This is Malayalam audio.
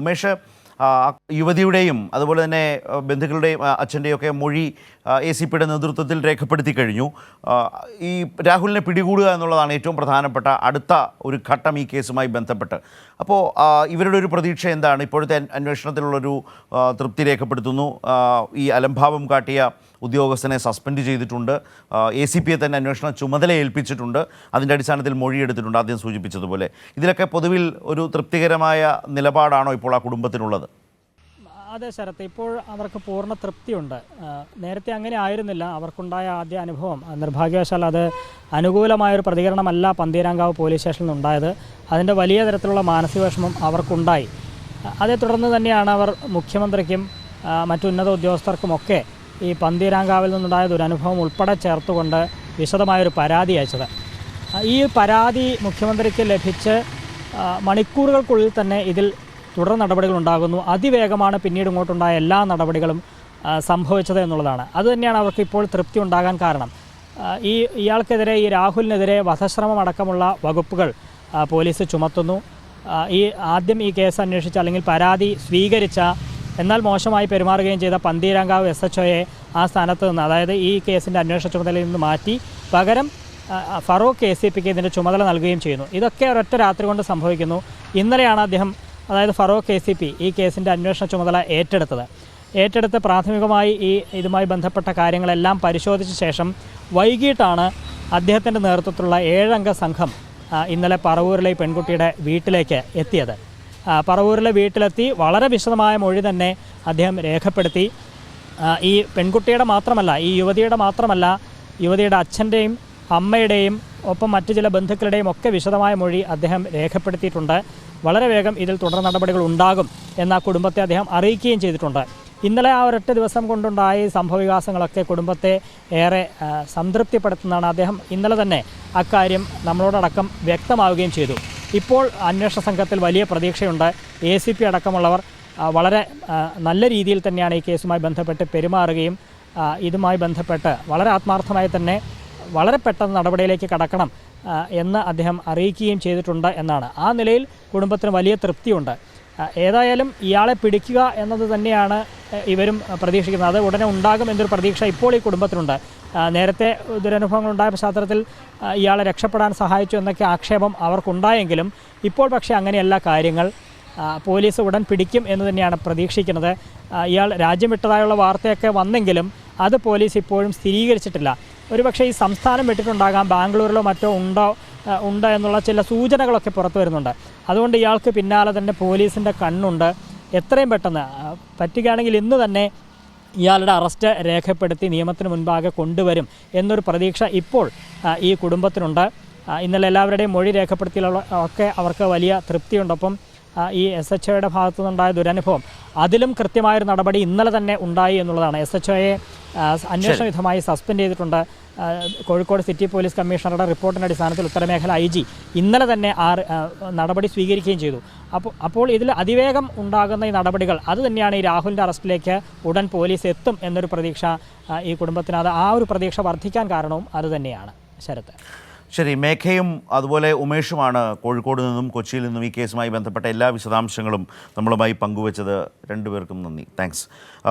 ഉമേഷ്, യുവതിയുടെയും അതുപോലെ തന്നെ ബന്ധുക്കളുടെയും അച്ഛൻ്റെയൊക്കെ മൊഴി ACPയുടെ നേതൃത്വത്തിൽ രേഖപ്പെടുത്തി കഴിഞ്ഞു. ഈ രാഹുലിനെ പിടികൂടുക എന്നുള്ളതാണ് ഏറ്റവും പ്രധാനപ്പെട്ട അടുത്ത ഒരു ഘട്ടം ഈ കേസുമായി ബന്ധപ്പെട്ട്. അപ്പോൾ ഇവരുടെ ഒരു പ്രതീക്ഷ എന്താണ്? ഇപ്പോഴത്തെ അന്വേഷണത്തിലുള്ളൊരു തൃപ്തി രേഖപ്പെടുത്തുന്നു. ഈ അലംഭാവം കാട്ടിയ ഉദ്യോഗസ്ഥനെ സസ്പെൻഡ് ചെയ്തിട്ടുണ്ട്. ACPയെ തന്നെ അന്വേഷണ ചുമതല ഏൽപ്പിച്ചിട്ടുണ്ട്. അതിൻ്റെ അടിസ്ഥാനത്തിൽ മൊഴിയെടുത്തിട്ടുണ്ട്, ആദ്യം സൂചിപ്പിച്ചതുപോലെ. ഇതിലൊക്കെ പൊതുവിൽ ഒരു തൃപ്തികരമായ നിലപാടാണോ ഇപ്പോൾ ആ കുടുംബത്തിനുള്ളത്? അതെ ശരത്ത്, ഇപ്പോൾ അവർക്ക് പൂർണ്ണ തൃപ്തിയുണ്ട്. നേരത്തെ അങ്ങനെ ആയിരുന്നില്ല. അവർക്കുണ്ടായ ആദ്യ അനുഭവം നിർഭാഗ്യവശാൽ അത് അനുകൂലമായൊരു പ്രതികരണമല്ല പന്തീരാങ്കാവ് പോലീസ് സ്റ്റേഷനിൽ നിന്നുണ്ടായത്. അതിൻ്റെ വലിയ തരത്തിലുള്ള മാനസിക വിഷമം അവർക്കുണ്ടായി. അതേ തുടർന്ന് തന്നെയാണ് അവർ മുഖ്യമന്ത്രിക്കും മറ്റുന്നത ഉദ്യോഗസ്ഥർക്കുമൊക്കെ ഈ പന്തീരാങ്കാവിൽ നിന്നുണ്ടായ ദുരനുഭവം ഉൾപ്പെടെ ചേർത്തുകൊണ്ട് വിശദമായൊരു പരാതി അയച്ചത്. ഈ പരാതി മുഖ്യമന്ത്രിക്ക് ലഭിച്ച് മണിക്കൂറുകൾക്കുള്ളിൽ തന്നെ ഇതിൽ തുടർ നടപടികളുണ്ടാകുന്നു. അതിവേഗമാണ് പിന്നീട് ഇങ്ങോട്ടുണ്ടായ എല്ലാ നടപടികളും സംഭവിച്ചത് എന്നുള്ളതാണ്. അതുതന്നെയാണ് അവർക്ക് ഇപ്പോൾ തൃപ്തി ഉണ്ടാകാൻ കാരണം. ഇയാൾക്കെതിരെ, ഈ രാഹുലിനെതിരെ വധശ്രമം അടക്കമുള്ള വകുപ്പുകൾ പോലീസ് ചുമത്തുന്നു. ആദ്യം ഈ കേസ് അന്വേഷിച്ച അല്ലെങ്കിൽ പരാതി സ്വീകരിച്ച എന്നാൽ മോശമായി പെരുമാറുകയും ചെയ്ത പന്തീരാങ്കാവ് SHOയെ ആ സ്ഥാനത്ത് നിന്ന്, അതായത് ഈ കേസിൻ്റെ അന്വേഷണ ചുമതലയിൽ നിന്ന് മാറ്റി പകരം ഫറൂഖ് ACPക്ക് ഇതിൻ്റെ ചുമതല നൽകുകയും ചെയ്യുന്നു. ഇതൊക്കെ ഒരൊറ്റ രാത്രി കൊണ്ട് സംഭവിക്കുന്നു. ഇന്നലെയാണ് അദ്ദേഹം, അതായത് ഫറൂഖ് ACP, ഈ കേസിൻ്റെ അന്വേഷണ ചുമതല ഏറ്റെടുത്ത് പ്രാഥമികമായി ഇതുമായി ബന്ധപ്പെട്ട കാര്യങ്ങളെല്ലാം പരിശോധിച്ച ശേഷം വൈകിട്ടാണ് അദ്ദേഹത്തിൻ്റെ നേതൃത്വത്തിലുള്ള 7 അംഗ സംഘം ഇന്നലെ പറവൂരിലെ ഈ പെൺകുട്ടിയുടെ വീട്ടിലേക്ക് എത്തിയത്. പറവൂരിലെ വീട്ടിലെത്തി വളരെ വിശദമായ മൊഴി തന്നെ അദ്ദേഹം രേഖപ്പെടുത്തി. ഈ പെൺകുട്ടിയുടെ മാത്രമല്ല, ഈ യുവതിയുടെ അച്ഛൻ്റെയും അമ്മയുടെയും ഒപ്പം മറ്റു ചില ബന്ധുക്കളുടെയും ഒക്കെ വിശദമായ മൊഴി അദ്ദേഹം രേഖപ്പെടുത്തിയിട്ടുണ്ട്. വളരെ വേഗം ഇതിൽ തുടർ നടപടികൾ ഉണ്ടാകും എന്ന കുടുംബത്തെ അദ്ദേഹം അറിയിക്കുകയും ചെയ്തിട്ടുണ്ട്. ഇന്നലെ ആ ഒരൊറ്റ ദിവസം കൊണ്ടുണ്ടായ സംഭവവികാസങ്ങളൊക്കെ കുടുംബത്തെ ഏറെ സംതൃപ്തിപ്പെടുത്തുന്നതാണ്. അദ്ദേഹം ഇന്നലെ തന്നെ അക്കാര്യം നമ്മളോടടക്കം വ്യക്തമാവുകയും ചെയ്തു. ഇപ്പോൾ അന്വേഷണ സംഘത്തിൽ വലിയ പ്രതീക്ഷയുണ്ട്. ACP അടക്കമുള്ളവർ വളരെ നല്ല രീതിയിൽ തന്നെയാണ് ഈ കേസുമായി ബന്ധപ്പെട്ട് പെരുമാറുകയും ഇതുമായി ബന്ധപ്പെട്ട് വളരെ ആത്മാർത്ഥമായി തന്നെ വളരെ പെട്ടെന്ന് നടപടിയിലേക്ക് കടക്കണം എന്ന് അദ്ദേഹം അറിയിക്കുകയും ചെയ്തിട്ടുണ്ട് എന്നാണ്. ആ നിലയിൽ കുടുംബത്തിന് വലിയ തൃപ്തിയുണ്ട്. ഏതായാലും ഇയാളെ പിടിക്കുക എന്നത് തന്നെയാണ് ഇവരും പ്രതീക്ഷിക്കുന്നത്. അത് ഉടനെ ഉണ്ടാകും എന്നൊരു പ്രതീക്ഷ ഇപ്പോൾ ഈ കുടുംബത്തിനുണ്ട്. നേരത്തെ ദുരനുഭവങ്ങളുണ്ടായ പശ്ചാത്തലത്തിൽ ഇയാളെ രക്ഷപ്പെടാൻ സഹായിച്ചു എന്നൊക്കെ ആക്ഷേപം അവർക്കുണ്ടായെങ്കിലും ഇപ്പോൾ പക്ഷേ അങ്ങനെയല്ല കാര്യങ്ങൾ. പോലീസ് ഉടൻ പിടിക്കും എന്ന് തന്നെയാണ് പ്രതീക്ഷിക്കുന്നത്. ഇയാൾ രാജ്യം വിട്ടതായുള്ള വാർത്തയൊക്കെ വന്നെങ്കിലും അത് പോലീസ് ഇപ്പോഴും സ്ഥിരീകരിച്ചിട്ടില്ല. ഒരുപക്ഷെ ഈ സംസ്ഥാനം വിട്ടിട്ടുണ്ടാകാം, ബാംഗ്ലൂരിലോ മറ്റോ ഉണ്ട് എന്നുള്ള ചില സൂചനകളൊക്കെ പുറത്തു വരുന്നുണ്ട്. അതുകൊണ്ട് ഇയാൾക്ക് പിന്നാലെ തന്നെ പോലീസിൻ്റെ കണ്ണുണ്ട്. എത്രയും പെട്ടെന്ന് പറ്റുകയാണെങ്കിൽ ഇന്ന് തന്നെ ഇയാളുടെ അറസ്റ്റ് രേഖപ്പെടുത്തി നിയമത്തിന് മുൻപാകെ കൊണ്ടുവരും എന്നൊരു പ്രതീക്ഷ ഇപ്പോൾ ഈ കുടുംബത്തിനുണ്ട്. ഇന്നലെ എല്ലാവരുടെയും മൊഴി രേഖപ്പെടുത്തിയുള്ള ഒക്കെ അവർക്ക് വലിയ തൃപ്തിയുണ്ട്. ഒപ്പം ഈ SHOയുടെ ഭാഗത്തു നിന്നുണ്ടായ ദുരനുഭവം, അതിലും കൃത്യമായൊരു നടപടി ഇന്നലെ തന്നെ ഉണ്ടായി എന്നുള്ളതാണ്. SHOയെ അന്വേഷണ വിധമായി സസ്പെൻഡ് ചെയ്തിട്ടുണ്ട്. കോഴിക്കോട് സിറ്റി പോലീസ് കമ്മീഷണറുടെ റിപ്പോർട്ടിൻ്റെ അടിസ്ഥാനത്തിൽ ഉത്തരമേഖല IG ഇന്നലെ തന്നെ നടപടി സ്വീകരിക്കുകയും ചെയ്തു. അപ്പോൾ ഇതിൽ അതിവേഗം ഉണ്ടാകുന്ന ഈ നടപടികൾ അത് തന്നെയാണ് ഈ രാഹുലിൻ്റെ അറസ്റ്റിലേക്ക് ഉടൻ പോലീസ് എത്തും എന്നൊരു പ്രതീക്ഷ ഈ കുടുംബത്തിന്, ആ ഒരു പ്രതീക്ഷ വർദ്ധിക്കാൻ കാരണവും അതുതന്നെയാണ്. ശരത്ത്. ശരി, മേഘയും അതുപോലെ ഉമേഷുമാണ് കോഴിക്കോട് നിന്നും കൊച്ചിയിൽ നിന്നും ഈ കേസുമായി ബന്ധപ്പെട്ട എല്ലാ വിശദാംശങ്ങളും നമ്മളുമായി പങ്കുവച്ചത്. രണ്ടുപേർക്കും നന്ദി. താങ്ക്സ്.